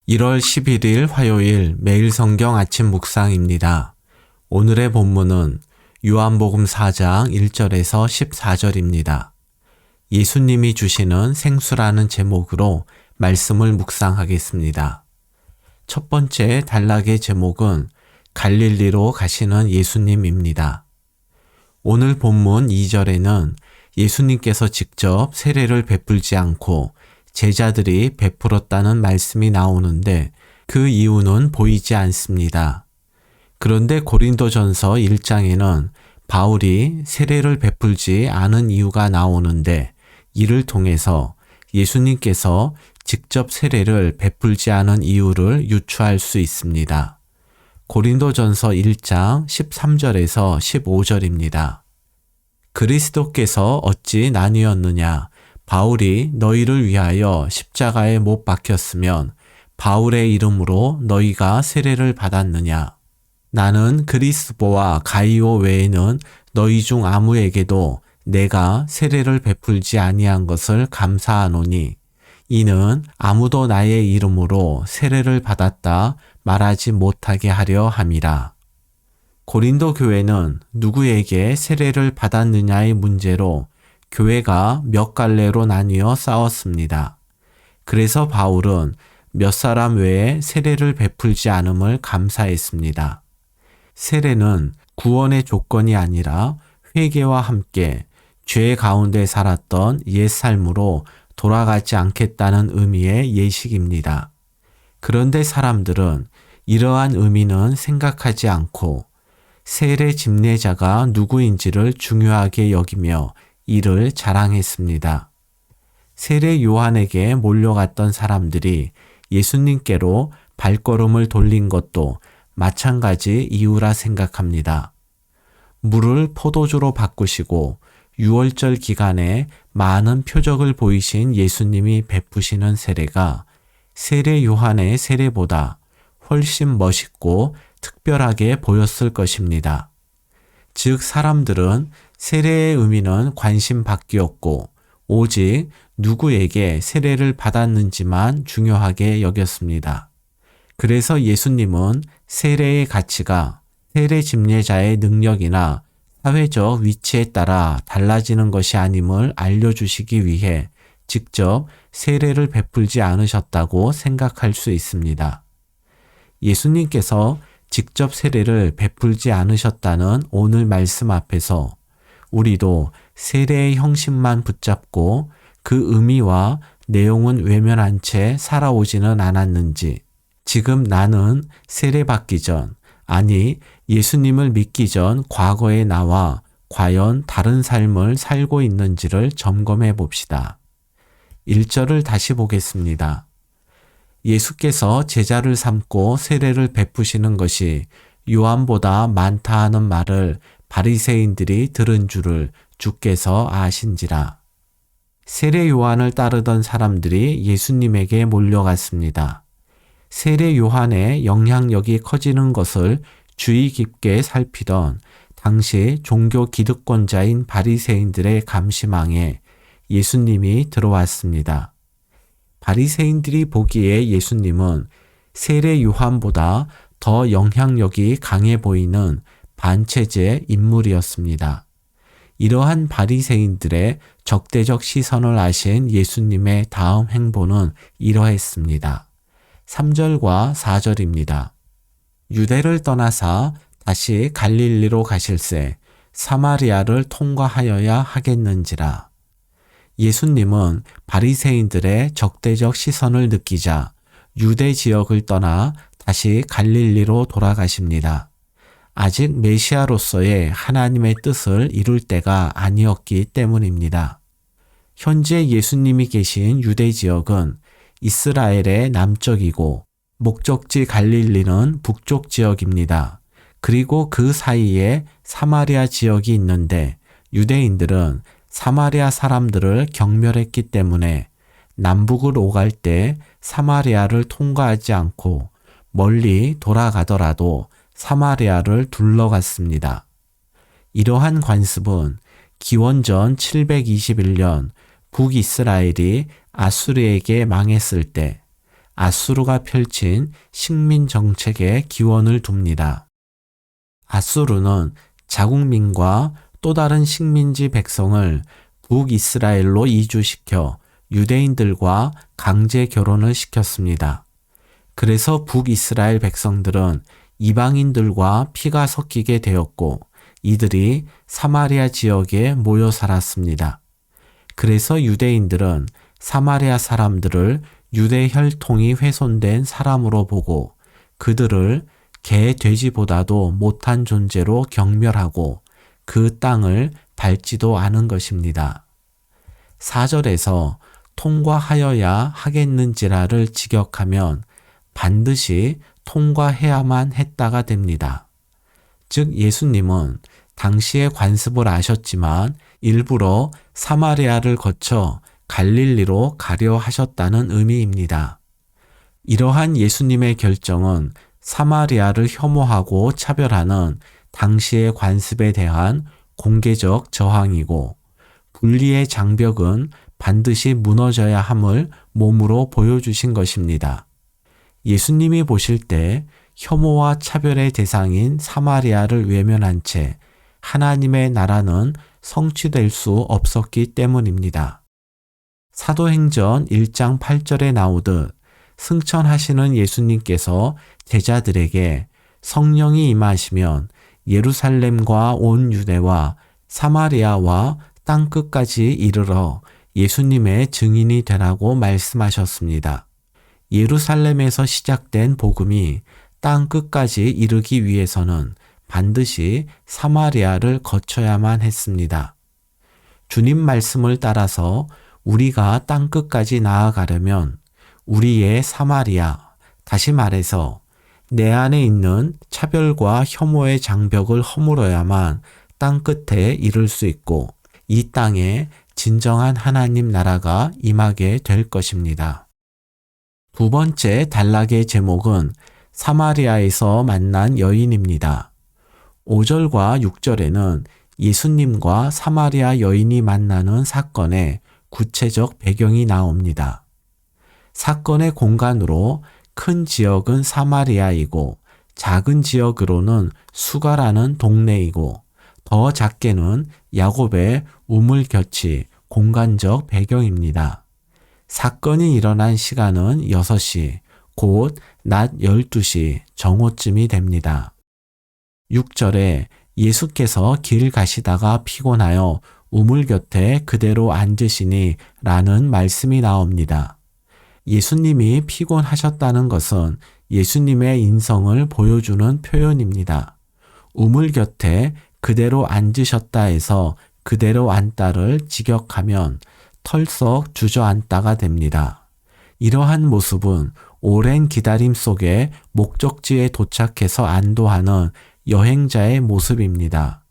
1월 11일 화요일 매일 성경 아침 묵상입니다. 오늘의 본문은 요한복음 4장 1절에서 14절입니다. 예수님이 주시는 생수라는 제목으로 말씀을 묵상하겠습니다. 첫 번째 단락의 제목은 갈릴리로 가시는 예수님입니다. 오늘 본문 2절에는 예수님께서 직접 세례를 베풀지 않고 제자들이 베풀었다는 말씀이 나오는데 그 이유는 보이지 않습니다. 그런데 고린도전서 1장에는 바울이 세례를 베풀지 않은 이유가 나오는데 이를 통해서 예수님께서 직접 세례를 베풀지 않은 이유를 유추할 수 있습니다. 고린도전서 1장 13절에서 15절입니다. 그리스도께서 어찌 나뉘었느냐? 바울이 너희를 위하여 십자가에 못 박혔으면 바울의 이름으로 너희가 세례를 받았느냐? 나는 그리스보와 가이오 외에는 너희 중 아무에게도 내가 세례를 베풀지 아니한 것을 감사하노니 이는 아무도 나의 이름으로 세례를 받았다 말하지 못하게 하려 함이라. 고린도 교회는 누구에게 세례를 받았느냐의 문제로 교회가 몇 갈래로 나뉘어 싸웠습니다. 그래서 바울은 몇 사람 외에 세례를 베풀지 않음을 감사했습니다. 세례는 구원의 조건이 아니라 회개와 함께 죄 가운데 살았던 옛 삶으로 돌아가지 않겠다는 의미의 예식입니다. 그런데 사람들은 이러한 의미는 생각하지 않고 세례 집례자가 누구인지를 중요하게 여기며 이를 자랑했습니다. 세례 요한에게 몰려갔던 사람들이 예수님께로 발걸음을 돌린 것도 마찬가지 이유라 생각합니다. 물을 포도주로 바꾸시고 유월절 기간에 많은 표적을 보이신 예수님이 베푸시는 세례가 세례 요한의 세례보다 훨씬 멋있고 특별하게 보였을 것입니다. 즉 사람들은 세례의 의미는 관심 밖이었고 오직 누구에게 세례를 받았는지만 중요하게 여겼습니다. 그래서 예수님은 세례의 가치가 세례 집례자의 능력이나 사회적 위치에 따라 달라지는 것이 아님을 알려주시기 위해 직접 세례를 베풀지 않으셨다고 생각할 수 있습니다. 예수님께서 직접 세례를 베풀지 않으셨다는 오늘 말씀 앞에서 우리도 세례의 형식만 붙잡고 그 의미와 내용은 외면한 채 살아오지는 않았는지, 지금 나는 세례 받기 전, 아니 예수님을 믿기 전 과거의 나와 과연 다른 삶을 살고 있는지를 점검해 봅시다. 1절을 다시 보겠습니다. 예수께서 제자를 삼고 세례를 베푸시는 것이 요한보다 많다 하는 말을 바리새인들이 들은 줄을 주께서 아신지라. 세례 요한을 따르던 사람들이 예수님에게 몰려갔습니다. 세례 요한의 영향력이 커지는 것을 주의 깊게 살피던 당시 종교 기득권자인 바리새인들의 감시망에 예수님이 들어왔습니다. 바리새인들이 보기에 예수님은 세례 요한보다 더 영향력이 강해 보이는 반체제 인물이었습니다. 이러한 바리새인들의 적대적 시선을 아신 예수님의 다음 행보는 이러했습니다. 3절과 4절입니다. 유대를 떠나사 다시 갈릴리로 가실새 사마리아를 통과하여야 하겠는지라. 예수님은 바리새인들의 적대적 시선을 느끼자 유대 지역을 떠나 다시 갈릴리로 돌아가십니다. 아직 메시아로서의 하나님의 뜻을 이룰 때가 아니었기 때문입니다. 현재 예수님이 계신 유대 지역은 이스라엘의 남쪽이고 목적지 갈릴리는 북쪽 지역입니다. 그리고 그 사이에 사마리아 지역이 있는데 유대인들은 사마리아 사람들을 경멸했기 때문에 남북을 오갈 때 사마리아를 통과하지 않고 멀리 돌아가더라도 사마리아를 둘러갔습니다. 이러한 관습은 기원전 721년 북이스라엘이 아수르에게 망했을 때 아수르가 펼친 식민 정책에 기원을 둡니다. 아수르는 자국민과 또 다른 식민지 백성을 북이스라엘로 이주시켜 유대인들과 강제 결혼을 시켰습니다. 그래서 북이스라엘 백성들은 이방인들과 피가 섞이게 되었고 이들이 사마리아 지역에 모여 살았습니다. 그래서 유대인들은 사마리아 사람들을 유대 혈통이 훼손된 사람으로 보고 그들을 개, 돼지보다도 못한 존재로 경멸하고 그 땅을 밟지도 않은 것입니다. 4절에서 통과하여야 하겠는지라를 직역하면 반드시 통과해야만 했다가 됩니다. 즉 예수님은 당시의 관습을 아셨지만 일부러 사마리아를 거쳐 갈릴리로 가려 하셨다는 의미입니다. 이러한 예수님의 결정은 사마리아를 혐오하고 차별하는 당시의 관습에 대한 공개적 저항이고 분리의 장벽은 반드시 무너져야 함을 몸으로 보여주신 것입니다. 예수님이 보실 때 혐오와 차별의 대상인 사마리아를 외면한 채 하나님의 나라는 성취될 수 없었기 때문입니다. 사도행전 1장 8절에 나오듯 승천하시는 예수님께서 제자들에게 성령이 임하시면 예루살렘과 온 유대와 사마리아와 땅끝까지 이르러 예수님의 증인이 되라고 말씀하셨습니다. 예루살렘에서 시작된 복음이 땅끝까지 이르기 위해서는 반드시 사마리아를 거쳐야만 했습니다. 주님 말씀을 따라서 우리가 땅끝까지 나아가려면 우리의 사마리아, 다시 말해서 내 안에 있는 차별과 혐오의 장벽을 허물어야만 땅끝에 이를 수 있고 이 땅에 진정한 하나님 나라가 임하게 될 것입니다. 두 번째 단락의 제목은 사마리아에서 만난 여인입니다. 5절과 6절에는 예수님과 사마리아 여인이 만나는 사건의 구체적 배경이 나옵니다. 사건의 공간으로 큰 지역은 사마리아이고 작은 지역으로는 수가라는 동네이고 더 작게는 야곱의 우물곁이 공간적 배경입니다. 사건이 일어난 시간은 6시, 곧 낮 12시 정오쯤이 됩니다. 6절에 예수께서 길 가시다가 피곤하여 우물 곁에 그대로 앉으시니 라는 말씀이 나옵니다. 예수님이 피곤하셨다는 것은 예수님의 인성을 보여주는 표현입니다. 우물 곁에 그대로 앉으셨다 해서 그대로 앉다를 직역하면 털썩 주저앉다가 됩니다. 이러한 모습은 오랜 기다림 속에 목적지에 도착해서 안도하는 여행자의 모습입니다.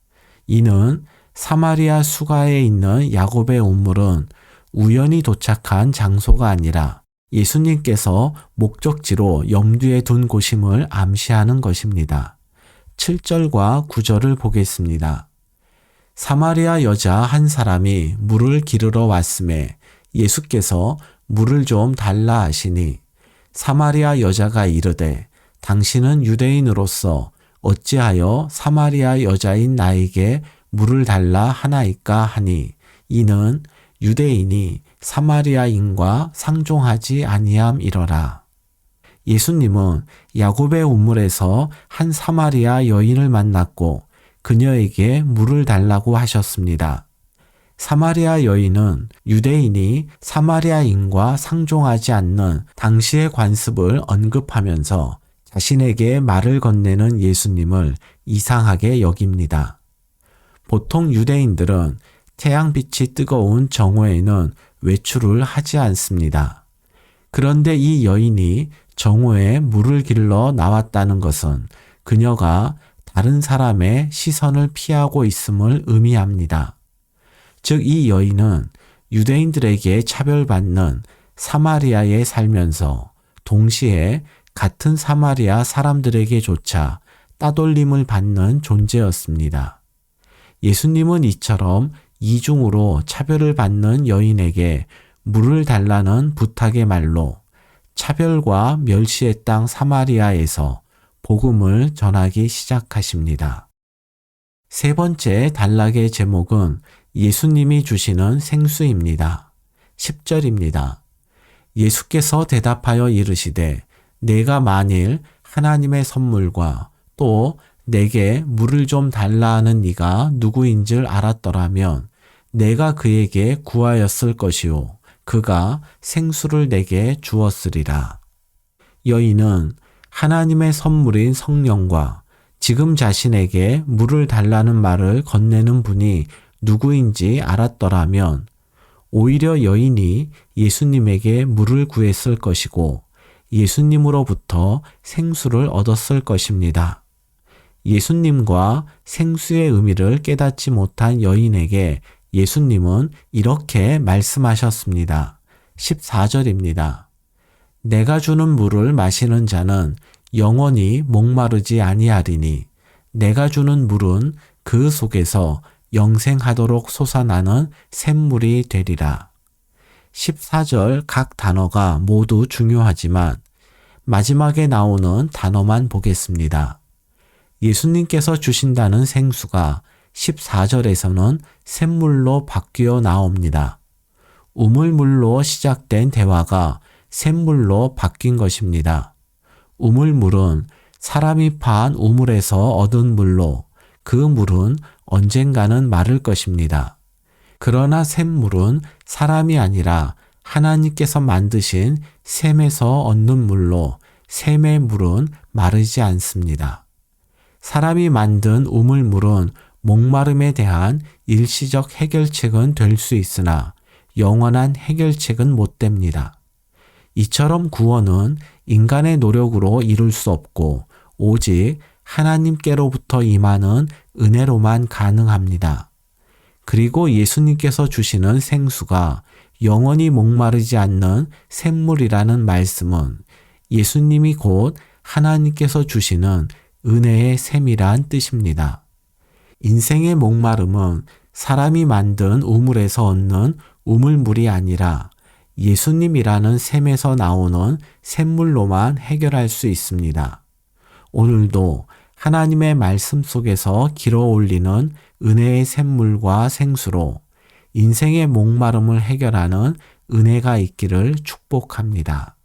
이는 사마리아 수가에 있는 야곱의 우물은 우연히 도착한 장소가 아니라 예수님께서 목적지로 염두에 둔 곳임을 암시하는 것입니다. 7절과 9절을 보겠습니다. 사마리아 여자 한 사람이 물을 기르러 왔음에 예수께서 물을 좀 달라 하시니 사마리아 여자가 이르되 당신은 유대인으로서 어찌하여 사마리아 여자인 나에게 물을 달라 하나이까 하니 이는 유대인이 사마리아인과 상종하지 아니함이러라. 예수님은 야곱의 우물에서 한 사마리아 여인을 만났고 그녀에게 물을 달라고 하셨습니다. 사마리아 여인은 유대인이 사마리아인과 상종하지 않는 당시의 관습을 언급하면서 자신에게 말을 건네는 예수님을 이상하게 여깁니다. 보통 유대인들은 태양빛이 뜨거운 정오에는 외출을 하지 않습니다. 그런데 이 여인이 정오에 물을 길러 나왔다는 것은 그녀가 다른 사람의 시선을 피하고 있음을 의미합니다. 즉 이 여인은 유대인들에게 차별받는 사마리아에 살면서 동시에 같은 사마리아 사람들에게조차 따돌림을 받는 존재였습니다. 예수님은 이처럼 이중으로 차별을 받는 여인에게 물을 달라는 부탁의 말로 차별과 멸시의 땅 사마리아에서 복음을 전하기 시작하십니다. 세 번째 단락의 제목은 예수님이 주시는 생수입니다. 10절입니다. 예수께서 대답하여 이르시되 내가 만일 하나님의 선물과 또 내게 물을 좀 달라 하는 이가 누구인 줄 알았더라면 내가 그에게 구하였을 것이요 그가 생수를 내게 주었으리라. 여인은 하나님의 선물인 성령과 지금 자신에게 물을 달라는 말을 건네는 분이 누구인지 알았더라면 오히려 여인이 예수님에게 물을 구했을 것이고 예수님으로부터 생수를 얻었을 것입니다. 예수님과 생수의 의미를 깨닫지 못한 여인에게 예수님은 이렇게 말씀하셨습니다. 14절입니다. 내가 주는 물을 마시는 자는 영원히 목마르지 아니하리니 내가 주는 물은 그 속에서 영생하도록 솟아나는 샘물이 되리라. 14절 각 단어가 모두 중요하지만 마지막에 나오는 단어만 보겠습니다. 예수님께서 주신다는 생수가 14절에서는 샘물로 바뀌어 나옵니다. 우물물로 시작된 대화가 샘물로 바뀐 것입니다. 우물물은 사람이 파한 우물에서 얻은 물로 그 물은 언젠가는 마를 것입니다. 그러나 샘물은 사람이 아니라 하나님께서 만드신 샘에서 얻는 물로 샘의 물은 마르지 않습니다. 사람이 만든 우물물은 목마름에 대한 일시적 해결책은 될 수 있으나 영원한 해결책은 못 됩니다. 이처럼 구원은 인간의 노력으로 이룰 수 없고 오직 하나님께로부터 임하는 은혜로만 가능합니다. 그리고 예수님께서 주시는 생수가 영원히 목마르지 않는 샘물이라는 말씀은 예수님이 곧 하나님께서 주시는 은혜의 샘이란 뜻입니다. 인생의 목마름은 사람이 만든 우물에서 얻는 우물물이 아니라 예수님이라는 샘에서 나오는 샘물로만 해결할 수 있습니다. 오늘도 하나님의 말씀 속에서 길어올리는 은혜의 샘물과 생수로 인생의 목마름을 해결하는 은혜가 있기를 축복합니다.